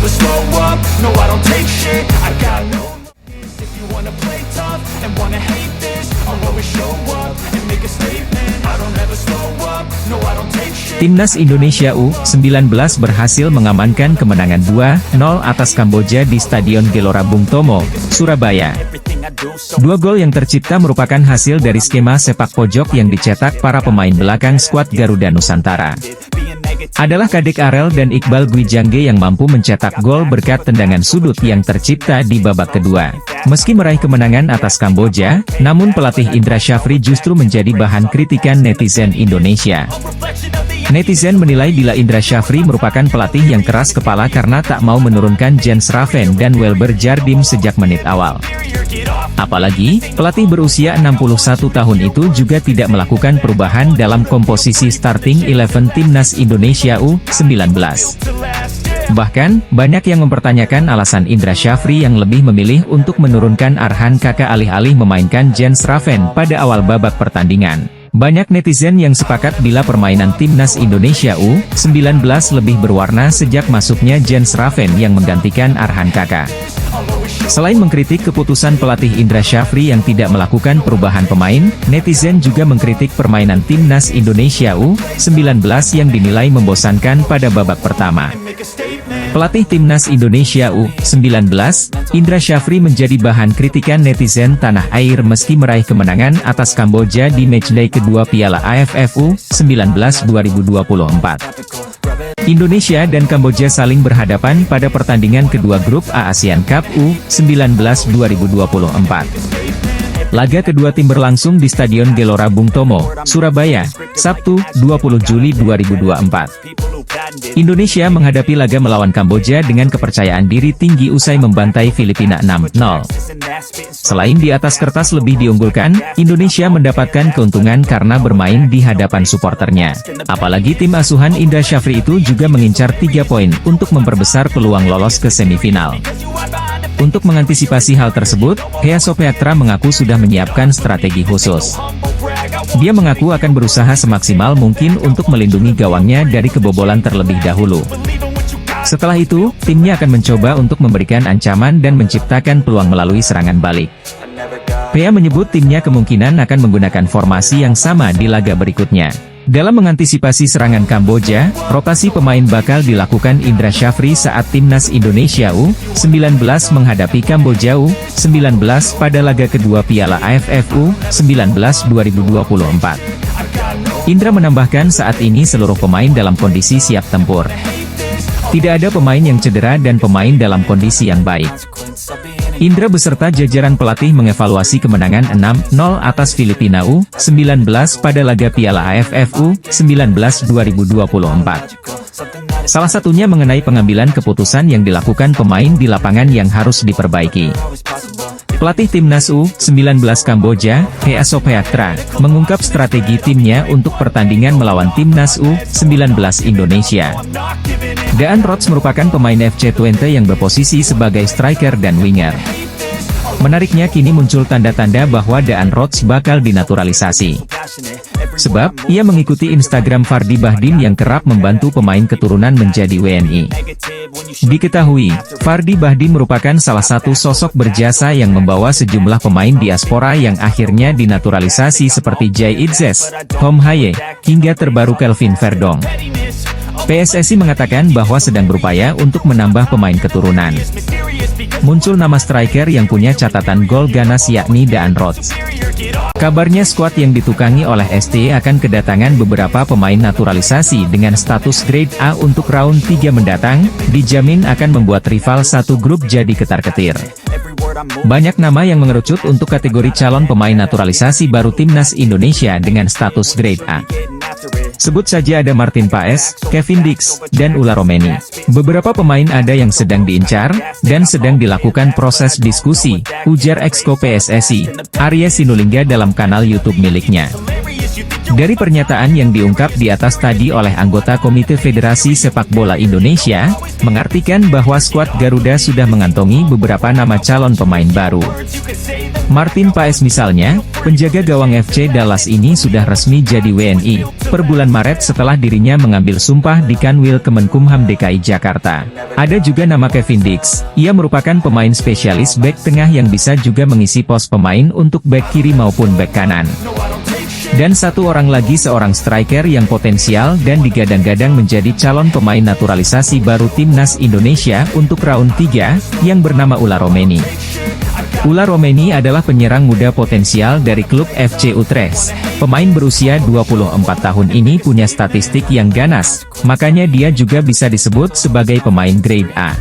never slow up, no I don't take shit, I got no. If you wanna play tough and wanna hate this, I'll always show up and make a statement. I don't ever slow up, no I don't take shit. Timnas Indonesia U19 berhasil mengamankan kemenangan 2-0 atas Kamboja di Stadion Gelora Bung Tomo, Surabaya. Dua gol yang tercipta merupakan hasil dari skema sepak pojok yang dicetak para pemain belakang skuad Garuda Nusantara. Adalah Kadek Arel dan Iqbal Gwijangge yang mampu mencetak gol berkat tendangan sudut yang tercipta di babak kedua. Meski meraih kemenangan atas Kamboja, namun pelatih Indra Syafri justru menjadi bahan kritikan netizen Indonesia. Netizen menilai bila Indra Syafri merupakan pelatih yang keras kepala karena tak mau menurunkan Jens Raven dan Welber Jardim sejak menit awal. Apalagi, pelatih berusia 61 tahun itu juga tidak melakukan perubahan dalam komposisi starting 11 Timnas Indonesia U19. Bahkan, banyak yang mempertanyakan alasan Indra Syafri yang lebih memilih untuk menurunkan Arhan Kakak alih-alih memainkan Jens Raven pada awal babak pertandingan. Banyak netizen yang sepakat bila permainan Timnas Indonesia U19 lebih berwarna sejak masuknya Jens Raven yang menggantikan Arhan Kakak. Selain mengkritik keputusan pelatih Indra Syafri yang tidak melakukan perubahan pemain, netizen juga mengkritik permainan Timnas Indonesia U19 yang dinilai membosankan pada babak pertama. Pelatih Timnas Indonesia U19, Indra Syafri menjadi bahan kritikan netizen tanah air meski meraih kemenangan atas Kamboja di matchday kedua Piala AFF U19 2024. Indonesia dan Kamboja saling berhadapan pada pertandingan kedua grup A ASEAN Cup U19 2024. Laga kedua tim berlangsung di Stadion Gelora Bung Tomo, Surabaya, Sabtu, 20 Juli 2024. Indonesia menghadapi laga melawan Kamboja dengan kepercayaan diri tinggi usai membantai Filipina 6-0. Selain di atas kertas lebih diunggulkan, Indonesia mendapatkan keuntungan karena bermain di hadapan supporternya. Apalagi tim asuhan Indra Syafri itu juga mengincar 3 poin untuk memperbesar peluang lolos ke semifinal. Untuk mengantisipasi hal tersebut, Hea Sopeatra mengaku sudah menyiapkan strategi khusus. Dia mengaku akan berusaha semaksimal mungkin untuk melindungi gawangnya dari kebobolan terlebih dahulu. Setelah itu, timnya akan mencoba untuk memberikan ancaman dan menciptakan peluang melalui serangan balik. Hea menyebut timnya kemungkinan akan menggunakan formasi yang sama di laga berikutnya. Dalam mengantisipasi serangan Kamboja, rotasi pemain bakal dilakukan Indra Syafri saat Timnas Indonesia U19 menghadapi Kamboja U19 pada laga kedua Piala AFF U19 2024. Indra menambahkan saat ini seluruh pemain dalam kondisi siap tempur. Tidak ada pemain yang cedera dan pemain dalam kondisi yang baik. Indra beserta jajaran pelatih mengevaluasi kemenangan 6-0 atas Filipina U19 pada laga Piala AFF U19 2024. Salah satunya mengenai pengambilan keputusan yang dilakukan pemain di lapangan yang harus diperbaiki. Pelatih Timnas U19 Kamboja, Hea Sopeatra, mengungkap strategi timnya untuk pertandingan melawan Timnas U19 Indonesia. Daan Rots merupakan pemain FC Twente yang berposisi sebagai striker dan winger. Menariknya kini muncul tanda-tanda bahwa Daan Rots bakal dinaturalisasi. Sebab, ia mengikuti Instagram Fardi Bahdim yang kerap membantu pemain keturunan menjadi WNI. Diketahui, Fardi Bahdim merupakan salah satu sosok berjasa yang membawa sejumlah pemain diaspora yang akhirnya dinaturalisasi seperti Jay Idzes, Hom Haye, hingga terbaru Kelvin Verdong. PSSI mengatakan bahwa sedang berupaya untuk menambah pemain keturunan. Muncul nama striker yang punya catatan gol ganas yakni Daan Rots. Kabarnya skuad yang ditukangi oleh ST akan kedatangan beberapa pemain naturalisasi dengan status grade A untuk round 3 mendatang, dijamin akan membuat rival satu grup jadi ketar-ketir. Banyak nama yang mengerucut untuk kategori calon pemain naturalisasi baru Timnas Indonesia dengan status grade A. Sebut saja ada Martin Paes, Kevin Dix, dan Ula Romeni. Beberapa pemain ada yang sedang diincar, dan sedang dilakukan proses diskusi, ujar Exco PSSI, Arya Sinulinga dalam kanal YouTube miliknya. Dari pernyataan yang diungkap di atas tadi oleh anggota Komite Federasi Sepak Bola Indonesia, mengartikan bahwa skuad Garuda sudah mengantongi beberapa nama calon pemain baru. Martin Paes misalnya, penjaga gawang FC Dallas ini sudah resmi jadi WNI. per bulan Maret setelah dirinya mengambil sumpah di Kanwil Kemenkumham DKI Jakarta. Ada juga nama Kevin Dix, ia merupakan pemain spesialis bek tengah yang bisa juga mengisi pos pemain untuk bek kiri maupun bek kanan. Dan satu orang lagi seorang striker yang potensial dan digadang-gadang menjadi calon pemain naturalisasi baru Timnas Indonesia untuk round 3, yang bernama Ular Romeni. Ular Romeni adalah penyerang muda potensial dari klub FC Utrecht. Pemain berusia 24 tahun ini punya statistik yang ganas, makanya dia juga bisa disebut sebagai pemain grade A.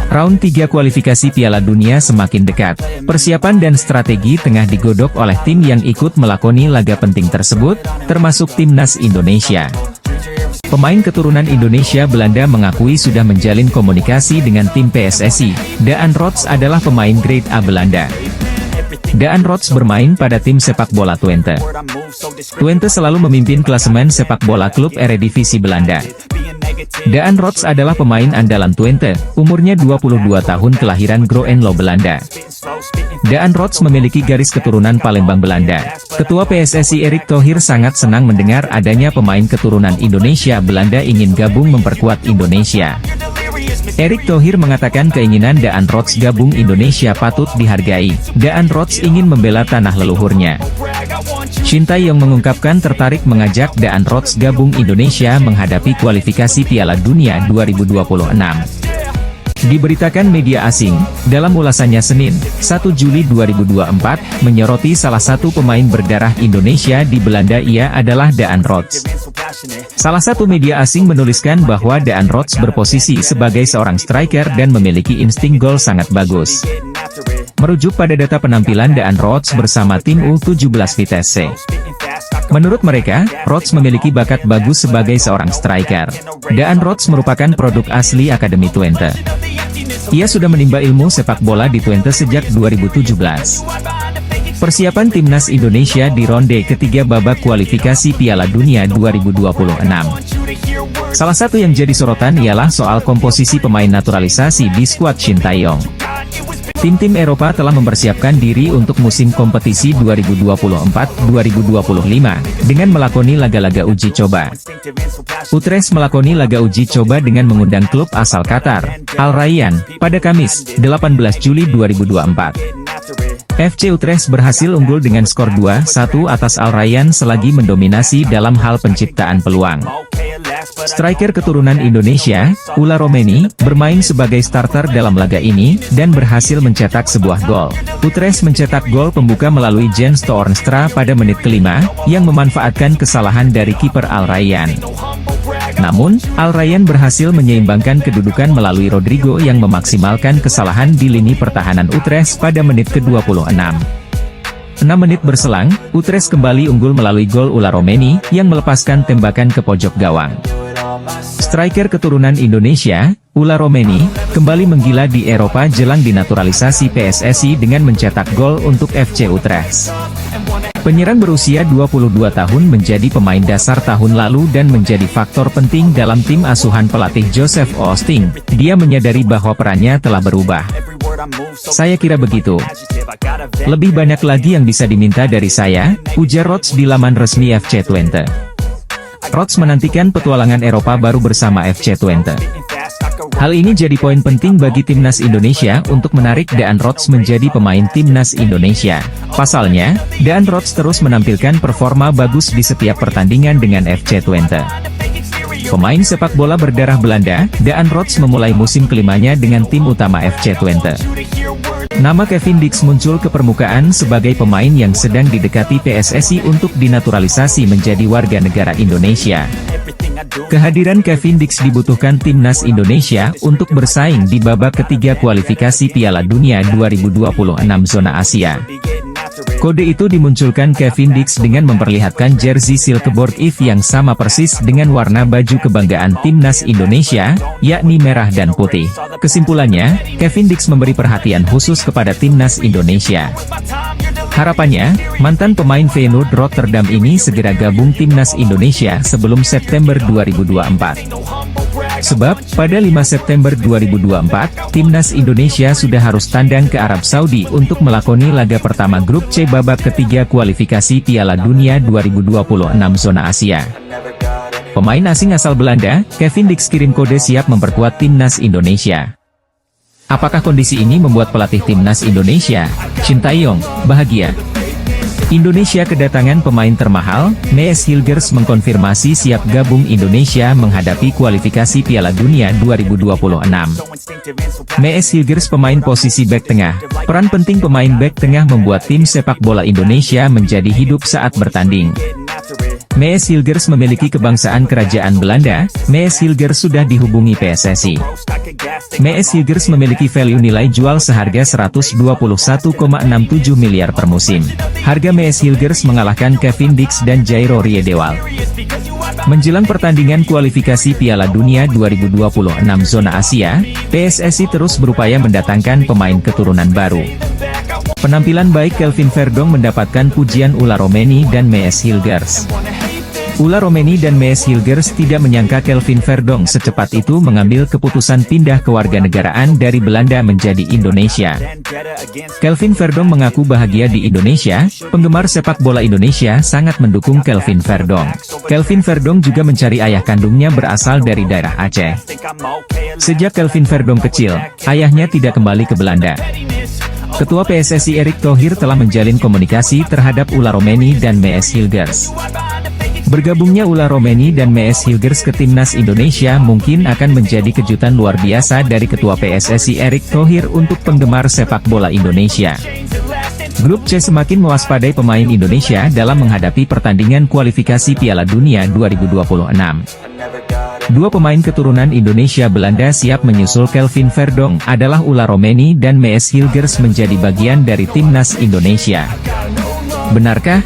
Round 3 kualifikasi Piala Dunia semakin dekat. Persiapan dan strategi tengah digodok oleh tim yang ikut melakoni laga penting tersebut, termasuk Timnas Indonesia. Pemain keturunan Indonesia Belanda mengakui sudah menjalin komunikasi dengan tim PSSI. Daan Rots adalah pemain grade A Belanda. Daan Rots bermain pada tim sepak bola Twente. Twente selalu memimpin klasemen sepak bola klub Eredivisie Belanda. Daan Rots adalah pemain andalan Twente, umurnya 22 tahun, kelahiran Groenlo, Belanda. Daan Rots memiliki garis keturunan Palembang, Belanda. Ketua PSSI Erick Thohir sangat senang mendengar adanya pemain keturunan Indonesia Belanda ingin gabung memperkuat Indonesia. Erick Thohir mengatakan keinginan Daan Rots gabung Indonesia patut dihargai. Daan Rots ingin membela tanah leluhurnya. Shin Tae-yong mengungkapkan tertarik mengajak Daan Rots gabung Indonesia menghadapi kualifikasi Piala Dunia 2026. Diberitakan media asing, dalam ulasannya Senin, 1 Juli 2024, menyoroti salah satu pemain berdarah Indonesia di Belanda, ia adalah Daan Rots. Salah satu media asing menuliskan bahwa Daan Rots berposisi sebagai seorang striker dan memiliki insting gol sangat bagus. Merujuk pada data penampilan Daan Rots bersama tim U17 Vitesse. Menurut mereka, Rots memiliki bakat bagus sebagai seorang striker. Daan Rots merupakan produk asli Akademi Twente. Ia sudah menimba ilmu sepak bola di Twente sejak 2017. Persiapan Timnas Indonesia di ronde ketiga babak kualifikasi Piala Dunia 2026. Salah satu yang jadi sorotan ialah soal komposisi pemain naturalisasi di skuad Shin Tae-yong. Tim-tim Eropa telah mempersiapkan diri untuk musim kompetisi 2024-2025, dengan melakoni laga-laga uji coba. Utrecht melakoni laga uji coba dengan mengundang klub asal Qatar, Al Rayyan, pada Kamis, 18 Juli 2024. FC Utrecht berhasil unggul dengan skor 2-1 atas Al Rayyan selagi mendominasi dalam hal penciptaan peluang. Striker keturunan Indonesia, Ular Romeni, bermain sebagai starter dalam laga ini, dan berhasil mencetak sebuah gol. Utrecht mencetak gol pembuka melalui Jens Toornstra pada menit kelima, yang memanfaatkan kesalahan dari kiper Al Rayyan. Namun, Al Rayyan berhasil menyeimbangkan kedudukan melalui Rodrigo yang memaksimalkan kesalahan di lini pertahanan Utrecht pada menit ke-26. 6 menit berselang, Utrecht kembali unggul melalui gol Ular Romeni, yang melepaskan tembakan ke pojok gawang. Striker keturunan Indonesia, Ular Romeni, kembali menggila di Eropa jelang dinaturalisasi PSSI dengan mencetak gol untuk FC Utrecht. Penyerang berusia 22 tahun menjadi pemain dasar tahun lalu dan menjadi faktor penting dalam tim asuhan pelatih Joseph Osting. Dia menyadari bahwa perannya telah berubah. Saya kira begitu. Lebih banyak lagi yang bisa diminta dari saya, ujar Rots di laman resmi FC Twente. Rots menantikan petualangan Eropa baru bersama FC Twente. Hal ini jadi poin penting bagi Timnas Indonesia untuk menarik Daan Rots menjadi pemain Timnas Indonesia. Pasalnya, Daan Rots terus menampilkan performa bagus di setiap pertandingan dengan FC Twente. Pemain sepak bola berdarah Belanda, Daan Rots memulai musim kelimanya dengan tim utama FC Twente. Nama Kevin Dix muncul ke permukaan sebagai pemain yang sedang didekati PSSI untuk dinaturalisasi menjadi warga negara Indonesia. Kehadiran Kevin Dix dibutuhkan Timnas Indonesia untuk bersaing di babak ketiga kualifikasi Piala Dunia 2026 zona Asia. Kode itu dimunculkan Kevin Dix dengan memperlihatkan jersey Silkeborg IV yang sama persis dengan warna baju kebanggaan Timnas Indonesia, yakni merah dan putih. Kesimpulannya, Kevin Dix memberi perhatian khusus kepada Timnas Indonesia. Harapannya, mantan pemain Feyenoord Rotterdam ini segera gabung Timnas Indonesia sebelum September 2024. Sebab, pada 5 September 2024, Timnas Indonesia sudah harus tandang ke Arab Saudi untuk melakoni laga pertama grup C babak ketiga kualifikasi Piala Dunia 2026 zona Asia. Pemain asing asal Belanda, Kevin Dix kirim kode siap memperkuat Timnas Indonesia. Apakah kondisi ini membuat pelatih Timnas Indonesia, Shin Tae-yong, bahagia? Indonesia kedatangan pemain termahal. Mees Hilgers mengkonfirmasi siap gabung Indonesia menghadapi kualifikasi Piala Dunia 2026. Mees Hilgers pemain posisi bek tengah. Peran penting pemain bek tengah membuat tim sepak bola Indonesia menjadi hidup saat bertanding. Mees Hilgers memiliki kebangsaan kerajaan Belanda. Mees Hilgers sudah dihubungi PSSI. Mees Hilgers memiliki value nilai jual seharga 121,67 miliar per musim. Harga Mees Hilgers mengalahkan Kevin Dix dan Jairo Riedewald. Menjelang pertandingan kualifikasi Piala Dunia 2026 zona Asia, PSSI terus berupaya mendatangkan pemain keturunan baru. Penampilan baik Kelvin Verdong mendapatkan pujian Ula Romeni dan Mees Hilgers. Ula Romeni dan Mees Hilgers tidak menyangka Kelvin Verdong secepat itu mengambil keputusan pindah kewarganegaraan dari Belanda menjadi Indonesia. Kelvin Verdong mengaku bahagia di Indonesia. Penggemar sepak bola Indonesia sangat mendukung Kelvin Verdong. Kelvin Verdong juga mencari ayah kandungnya berasal dari daerah Aceh. Sejak Kelvin Verdong kecil, ayahnya tidak kembali ke Belanda. Ketua PSSI Erick Thohir telah menjalin komunikasi terhadap Ula Romeni dan Mees Hilgers. Bergabungnya Ula Romeni dan Mees Hilgers ke Timnas Indonesia mungkin akan menjadi kejutan luar biasa dari Ketua PSSI Erick Thohir untuk penggemar sepak bola Indonesia. Grup C semakin mewaspadai pemain Indonesia dalam menghadapi pertandingan kualifikasi Piala Dunia 2026. Dua pemain keturunan Indonesia Belanda siap menyusul Kelvin Verdong adalah Ula Romeni dan Mees Hilgers menjadi bagian dari Timnas Indonesia. Benarkah?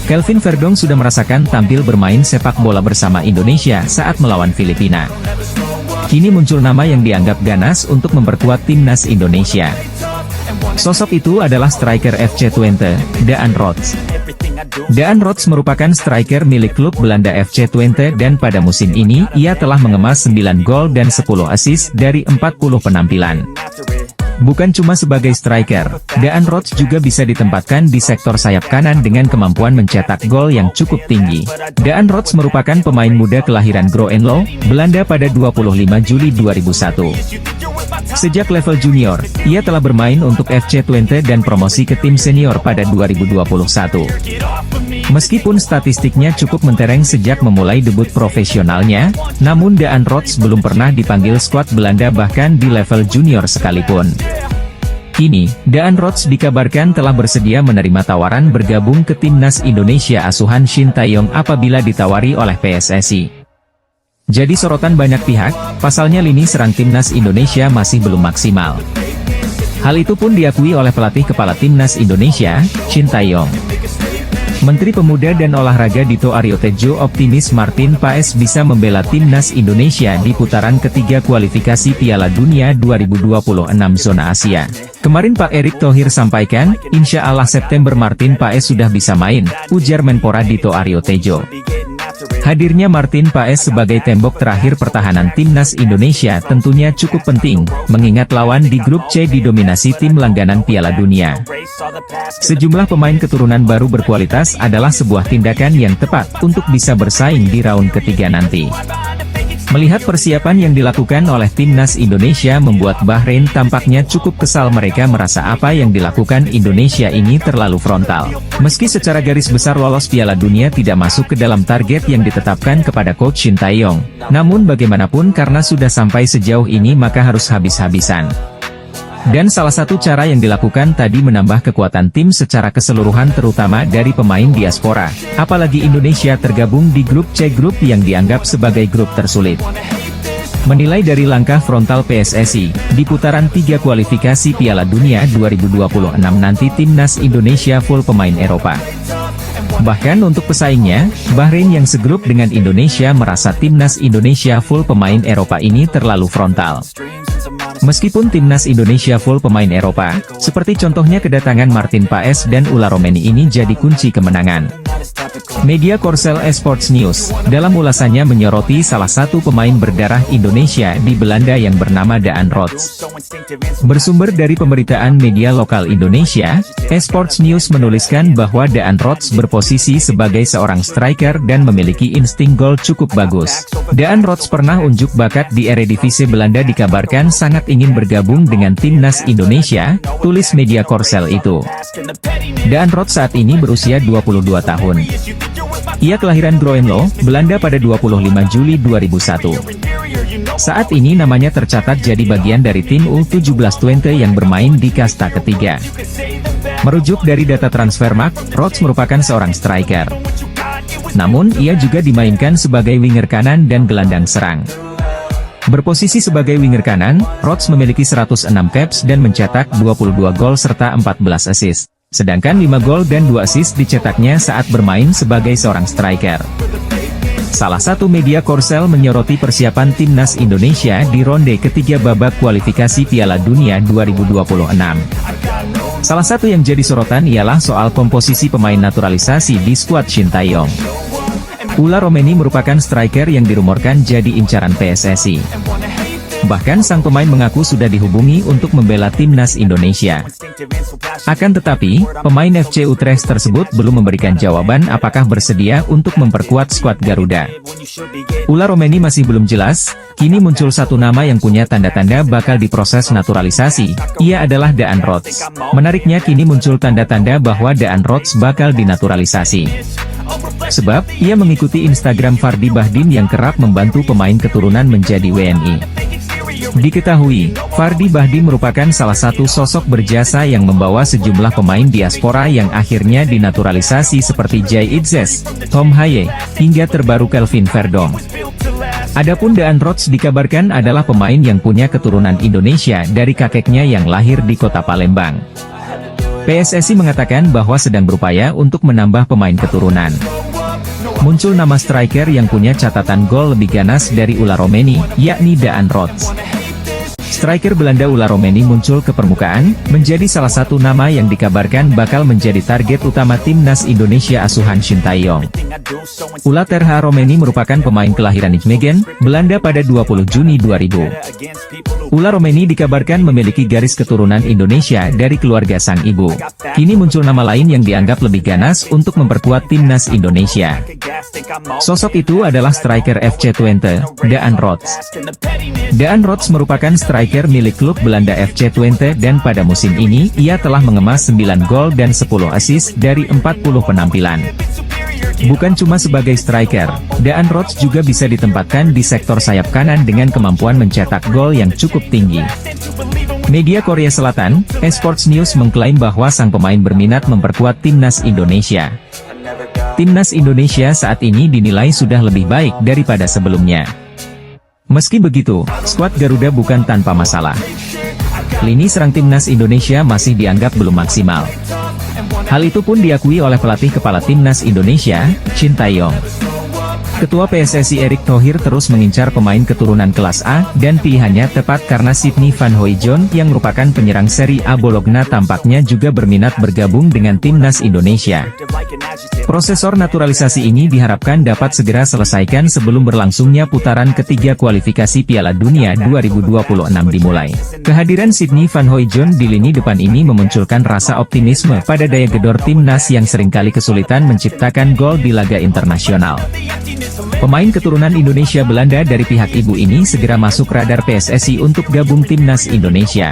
Kelvin Verdong sudah merasakan tampil bermain sepak bola bersama Indonesia saat melawan Filipina. Kini muncul nama yang dianggap ganas untuk memperkuat Timnas Indonesia. Sosok itu adalah striker FC Twente, Daan Rots. Daan Rots merupakan striker milik klub Belanda FC Twente dan pada musim ini ia telah mengemas 9 gol dan 10 assist dari 40 penampilan. Bukan cuma sebagai striker, Daan Rots juga bisa ditempatkan di sektor sayap kanan dengan kemampuan mencetak gol yang cukup tinggi. Daan Rots merupakan pemain muda kelahiran Groenlo, Belanda pada 25 Juli 2001. Sejak level junior, ia telah bermain untuk FC Twente dan promosi ke tim senior pada 2021. Meskipun statistiknya cukup mentereng sejak memulai debut profesionalnya, namun Daan Rots belum pernah dipanggil skuad Belanda bahkan di level junior sekalipun. Kini, Daan Rots dikabarkan telah bersedia menerima tawaran bergabung ke Timnas Indonesia asuhan Shin Tae-yong apabila ditawari oleh PSSI. Jadi sorotan banyak pihak, pasalnya lini serang Timnas Indonesia masih belum maksimal. Hal itu pun diakui oleh pelatih kepala Timnas Indonesia, Shin Tae-yong. Menteri Pemuda dan Olahraga Dito Aryo Tejo optimis Martin Paes bisa membela Timnas Indonesia di putaran ketiga kualifikasi Piala Dunia 2026 zona Asia. Kemarin Pak Erick Thohir sampaikan, insya Allah September Martin Paes sudah bisa main, ujar Menpora Dito Aryo Tejo. Hadirnya Martin Paes sebagai tembok terakhir pertahanan Timnas Indonesia tentunya cukup penting, mengingat lawan di grup C didominasi tim langganan Piala Dunia. Sejumlah pemain keturunan baru berkualitas adalah sebuah tindakan yang tepat untuk bisa bersaing di raun ketiga nanti. Melihat persiapan yang dilakukan oleh Timnas Indonesia membuat Bahrain tampaknya cukup kesal, mereka merasa apa yang dilakukan Indonesia ini terlalu frontal. Meski secara garis besar lolos Piala Dunia tidak masuk ke dalam target yang ditetapkan kepada Coach Shin Tae-yong, namun bagaimanapun karena sudah sampai sejauh ini maka harus habis-habisan. Dan salah satu cara yang dilakukan tadi menambah kekuatan tim secara keseluruhan terutama dari pemain diaspora, apalagi Indonesia tergabung di grup C, grup yang dianggap sebagai grup tersulit. Menilai dari langkah frontal PSSI, di putaran 3 kualifikasi Piala Dunia 2026 nanti Timnas Indonesia full pemain Eropa. Bahkan untuk pesaingnya, Bahrain yang segrup dengan Indonesia merasa Timnas Indonesia full pemain Eropa ini terlalu frontal. Meskipun Timnas Indonesia full pemain Eropa, seperti contohnya kedatangan Martin Paes dan Ula Romeni ini jadi kunci kemenangan. Media Korsel Esports News, dalam ulasannya menyoroti salah satu pemain berdarah Indonesia di Belanda yang bernama Daan Rots. Bersumber dari pemberitaan media lokal Indonesia, Esports News menuliskan bahwa Daan Rots berposisi sebagai seorang striker dan memiliki insting gol cukup bagus. Daan Rots pernah unjuk bakat di Eredivisie Belanda, dikabarkan sangat ingin bergabung dengan timnas Indonesia, tulis media Korsel itu. Daan Rots saat ini berusia 22 tahun. Ia kelahiran Groenlo, Belanda pada 25 Juli 2001. Saat ini namanya tercatat jadi bagian dari tim U17 Twente yang bermain di kasta ketiga. Merujuk dari data Transfermarkt, Rots merupakan seorang striker. Namun ia juga dimainkan sebagai winger kanan dan gelandang serang. Berposisi sebagai winger kanan, Rots memiliki 106 caps dan mencetak 22 gol serta 14 assist. Sedangkan 5 gol dan 2 assist dicetaknya saat bermain sebagai seorang striker. Salah satu media Korsel menyoroti persiapan timnas Indonesia di ronde ketiga babak kualifikasi Piala Dunia 2026. Salah satu yang jadi sorotan ialah soal komposisi pemain naturalisasi di skuad Shin Tae-yong. Ula Romeni merupakan striker yang dirumorkan jadi incaran PSSI. Bahkan sang pemain mengaku sudah dihubungi untuk membela timnas Indonesia. Akan tetapi, pemain FC Utrecht tersebut belum memberikan jawaban apakah bersedia untuk memperkuat skuad Garuda. Ula Romeni masih belum jelas, kini muncul satu nama yang punya tanda-tanda bakal diproses naturalisasi, ia adalah Daan Rots. Menariknya kini muncul tanda-tanda bahwa Daan Rots bakal dinaturalisasi. Sebab, ia mengikuti Instagram Fardi Bahdim yang kerap membantu pemain keturunan menjadi WNI. Diketahui, Fardi Bahdim merupakan salah satu sosok berjasa yang membawa sejumlah pemain diaspora yang akhirnya dinaturalisasi seperti Jay Itzes, Tom Haye, hingga terbaru Kelvin Verdong. Adapun Daan Rots dikabarkan adalah pemain yang punya keturunan Indonesia dari kakeknya yang lahir di kota Palembang. PSSI mengatakan bahwa sedang berupaya untuk menambah pemain keturunan. Muncul nama striker yang punya catatan gol lebih ganas dari Ula Romeni, yakni Daan Rots. Striker Belanda Ula Romeni muncul ke permukaan, menjadi salah satu nama yang dikabarkan bakal menjadi target utama timnas Indonesia asuhan Shin Tae-yong. Ula Terha Romeni merupakan pemain kelahiran Nijmegen, Belanda pada 20 Juni 2000. Ula Romeni dikabarkan memiliki garis keturunan Indonesia dari keluarga sang ibu. Kini muncul nama lain yang dianggap lebih ganas untuk memperkuat timnas Indonesia. Sosok itu adalah striker FC Twente, Daan Rots. Daan Rots merupakan striker milik klub Belanda FC Twente dan pada musim ini ia telah mengemas 9 gol dan 10 assist dari 40 penampilan. Bukan cuma sebagai striker, Daan Rots juga bisa ditempatkan di sektor sayap kanan dengan kemampuan mencetak gol yang cukup tinggi. Media Korea Selatan, Esports News mengklaim bahwa sang pemain berminat memperkuat timnas Indonesia. Timnas Indonesia saat ini dinilai sudah lebih baik daripada sebelumnya. Meski begitu, skuad Garuda bukan tanpa masalah. Lini serang timnas Indonesia masih dianggap belum maksimal. Hal itu pun diakui oleh pelatih kepala timnas Indonesia, Shin Tae-yong. Ketua PSSI Erick Thohir terus mengincar pemain keturunan kelas A, dan pilihannya tepat karena Sidney Van Hooijdonk yang merupakan penyerang Serie A Bologna tampaknya juga berminat bergabung dengan timnas Indonesia. Prosesor naturalisasi ini diharapkan dapat segera selesaikan sebelum berlangsungnya putaran ketiga kualifikasi Piala Dunia 2026 dimulai. Kehadiran Sidney Van Hooijdonk di lini depan ini memunculkan rasa optimisme pada daya gedor timnas yang seringkali kesulitan menciptakan gol di laga internasional. Pemain keturunan Indonesia Belanda dari pihak ibu ini segera masuk radar PSSI untuk gabung timnas Indonesia.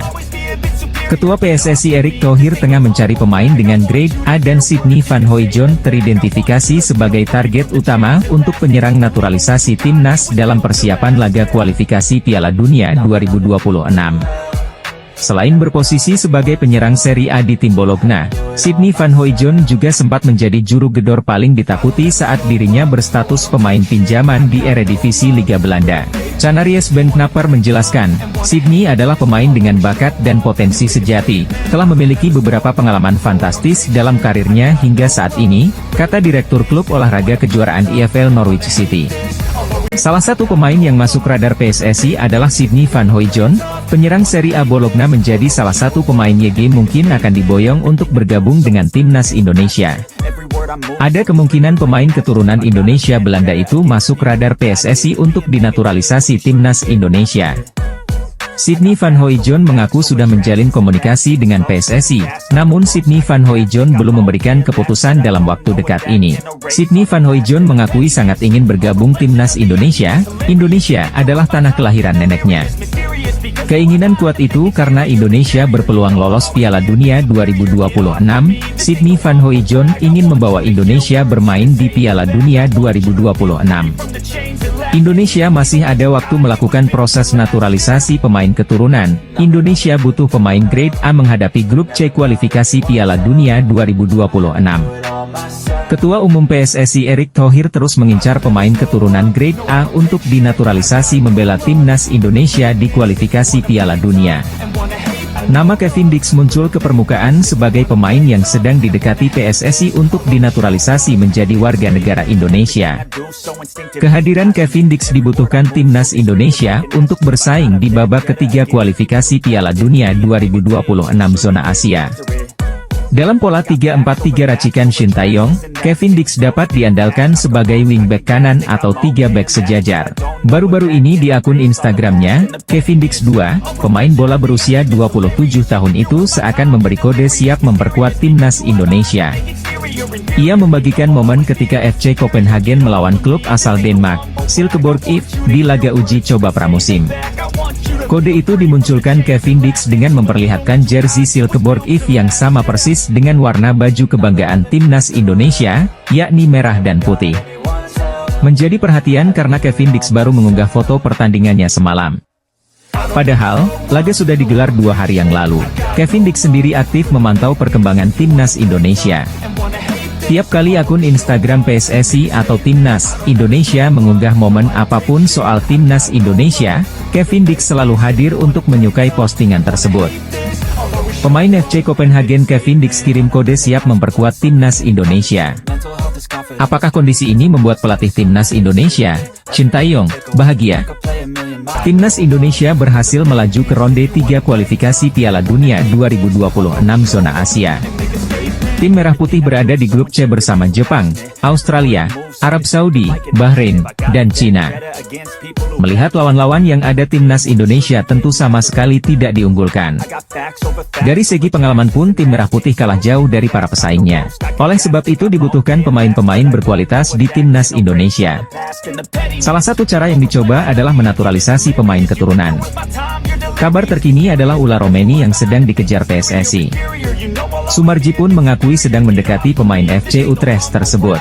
Ketua PSSI Erick Thohir tengah mencari pemain dengan grade A dan Sidney Van Hooijdonk teridentifikasi sebagai target utama untuk penyerang naturalisasi timnas dalam persiapan laga kualifikasi Piala Dunia 2026. Selain berposisi sebagai penyerang Serie A di tim Bologna, Sidney Van Hooijdonk juga sempat menjadi juru gedor paling ditakuti saat dirinya berstatus pemain pinjaman di Eredivisie Liga Belanda. Canaries Ben Knapper menjelaskan, Sidney adalah pemain dengan bakat dan potensi sejati, telah memiliki beberapa pengalaman fantastis dalam karirnya hingga saat ini, kata Direktur Klub Olahraga Kejuaraan EFL Norwich City. Salah satu pemain yang masuk radar PSSI adalah Sidney Van Hooijdonk, penyerang Serie A Bologna menjadi salah satu pemain YG mungkin akan diboyong untuk bergabung dengan timnas Indonesia. Ada kemungkinan pemain keturunan Indonesia Belanda itu masuk radar PSSI untuk dinaturalisasi timnas Indonesia. Sydney Van Hooijdonk mengaku sudah menjalin komunikasi dengan PSSI, namun Sydney Van Hooijdonk belum memberikan keputusan dalam waktu dekat ini. Sydney Van Hooijdonk mengakui sangat ingin bergabung timnas Indonesia. Indonesia adalah tanah kelahiran neneknya. Keinginan kuat itu karena Indonesia berpeluang lolos Piala Dunia 2026. Sydney Van Hooijdonk ingin membawa Indonesia bermain di Piala Dunia 2026. Indonesia masih ada waktu melakukan proses naturalisasi pemain keturunan. Indonesia butuh pemain grade A menghadapi grup C kualifikasi Piala Dunia 2026. Ketua Umum PSSI Erick Thohir terus mengincar pemain keturunan grade A untuk dinaturalisasi membela timnas Indonesia di kualifikasi Piala Dunia. Nama Kevin Dix muncul ke permukaan sebagai pemain yang sedang didekati PSSI untuk dinaturalisasi menjadi warga negara Indonesia. Kehadiran Kevin Dix dibutuhkan timnas Indonesia untuk bersaing di babak ketiga kualifikasi Piala Dunia 2026 zona Asia. Dalam pola 3-4-3 racikan Shin Tae-yong, Kevin Dix dapat diandalkan sebagai wingback kanan atau 3 back sejajar. Baru-baru ini di akun Instagramnya, Kevin Dix 2, pemain bola berusia 27 tahun itu seakan memberi kode siap memperkuat timnas Indonesia. Ia membagikan momen ketika FC Copenhagen melawan klub asal Denmark, Silkeborg IF, di laga uji coba pramusim. Kode itu dimunculkan Kevin Dix dengan memperlihatkan jersey Silkeborg IF yang sama persis dengan warna baju kebanggaan timnas Indonesia, yakni merah dan putih. Menjadi perhatian karena Kevin Dix baru mengunggah foto pertandingannya semalam. Padahal, laga sudah digelar 2 hari yang lalu. Kevin Dix sendiri aktif memantau perkembangan timnas Indonesia. Tiap kali akun Instagram PSSI atau Timnas Indonesia mengunggah momen apapun soal Timnas Indonesia, Kevin Dix selalu hadir untuk menyukai postingan tersebut. Pemain FC Copenhagen Kevin Dix kirim kode siap memperkuat Timnas Indonesia. Apakah kondisi ini membuat pelatih Timnas Indonesia, Shin Tae-yong, bahagia? Timnas Indonesia berhasil melaju ke ronde 3 kualifikasi Piala Dunia 2026 zona Asia. Tim Merah Putih berada di grup C bersama Jepang, Australia, Arab Saudi, Bahrain, dan Cina. Melihat lawan-lawan yang ada timnas Indonesia tentu sama sekali tidak diunggulkan. Dari segi pengalaman pun tim Merah Putih kalah jauh dari para pesaingnya. Oleh sebab itu dibutuhkan pemain-pemain berkualitas di timnas Indonesia. Salah satu cara yang dicoba adalah menaturalisasi pemain keturunan. Kabar terkini adalah Ula Romeni yang sedang dikejar PSSI. Sumarji pun mengakui sedang mendekati pemain FC Utrecht tersebut.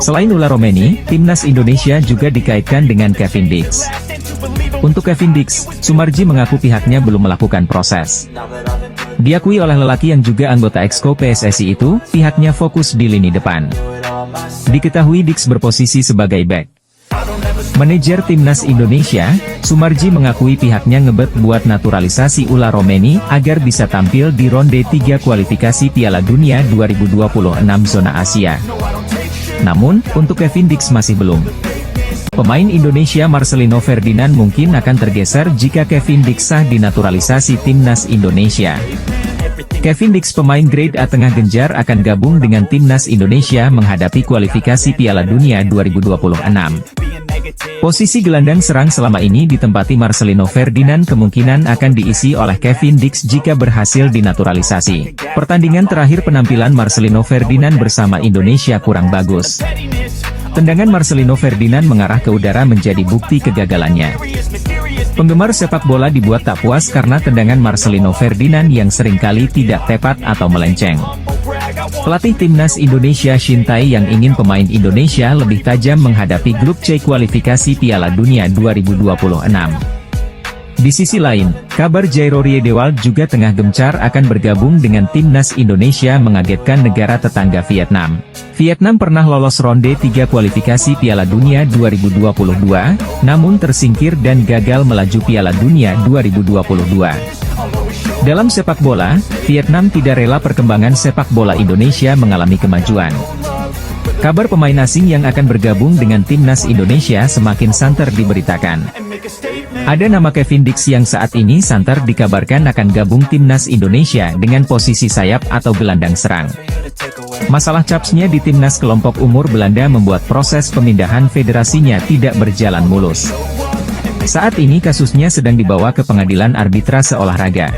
Selain Ula Romeni, timnas Indonesia juga dikaitkan dengan Kevin Dix. Untuk Kevin Dix, Sumarji mengaku pihaknya belum melakukan proses. Diakui oleh lelaki yang juga anggota Exco PSSI itu, pihaknya fokus di lini depan. Diketahui Dix berposisi sebagai back. Manajer timnas Indonesia, Sumarji mengakui pihaknya ngebet buat naturalisasi Ula Romeni agar bisa tampil di ronde 3 kualifikasi Piala Dunia 2026 zona Asia. Namun, untuk Kevin Dix masih belum. Pemain Indonesia Marcelino Ferdinand mungkin akan tergeser jika Kevin Dix sah dinaturalisasi timnas Indonesia. Kevin Dix pemain grade A tengah genjar akan gabung dengan timnas Indonesia menghadapi kualifikasi Piala Dunia 2026. Posisi gelandang serang selama ini ditempati Marcelino Ferdinand kemungkinan akan diisi oleh Kevin Dix jika berhasil dinaturalisasi. Pertandingan terakhir penampilan Marcelino Ferdinand bersama Indonesia kurang bagus. Tendangan Marcelino Ferdinand mengarah ke udara menjadi bukti kegagalannya. Penggemar sepak bola dibuat tak puas karena tendangan Marcelino Ferdinand yang seringkali tidak tepat atau melenceng. Pelatih timnas Indonesia Shin Tae yang ingin pemain Indonesia lebih tajam menghadapi grup C kualifikasi Piala Dunia 2026. Di sisi lain, kabar Jairo Riedewald juga tengah gencar akan bergabung dengan timnas Indonesia mengagetkan negara tetangga Vietnam. Vietnam pernah lolos ronde 3 kualifikasi Piala Dunia 2022, namun tersingkir dan gagal melaju Piala Dunia 2022. Dalam sepak bola, Vietnam tidak rela perkembangan sepak bola Indonesia mengalami kemajuan. Kabar pemain asing yang akan bergabung dengan timnas Indonesia semakin santer diberitakan. Ada nama Kevin Dix yang saat ini santer dikabarkan akan gabung timnas Indonesia dengan posisi sayap atau gelandang serang. Masalah capsnya di timnas kelompok umur Belanda membuat proses pemindahan federasinya tidak berjalan mulus. Saat ini kasusnya sedang dibawa ke pengadilan arbitrase olahraga.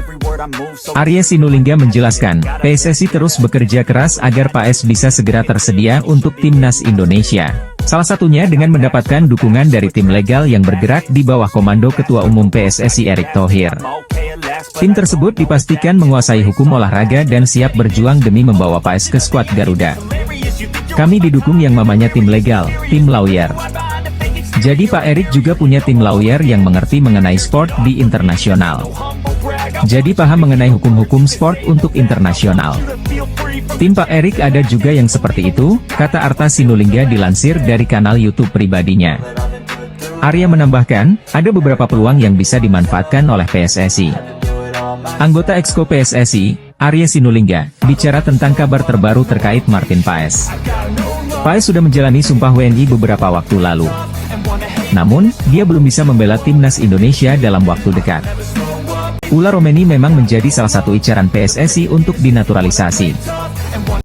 Arya Sinulinga menjelaskan, PSSI terus bekerja keras agar PAS bisa segera tersedia untuk timnas Indonesia. Salah satunya dengan mendapatkan dukungan dari tim legal yang bergerak di bawah komando Ketua Umum PSSI Erick Thohir. Tim tersebut dipastikan menguasai hukum olahraga dan siap berjuang demi membawa PAS ke skuad Garuda. Kami didukung yang namanya tim legal, tim lawyer. Jadi Pak Erick juga punya tim lawyer yang mengerti mengenai sport di internasional. Jadi paham mengenai hukum-hukum sport untuk internasional. Tim Pak Erick ada juga yang seperti itu, kata Arta Sinulinga dilansir dari kanal YouTube pribadinya. Arya menambahkan, ada beberapa peluang yang bisa dimanfaatkan oleh PSSI. Anggota Exco PSSI, Arya Sinulinga, bicara tentang kabar terbaru terkait Martin Paes. Paes sudah menjalani sumpah WNI beberapa waktu lalu. Namun, dia belum bisa membela timnas Indonesia dalam waktu dekat. Ula Romeni memang menjadi salah satu incaran PSSI untuk dinaturalisasi.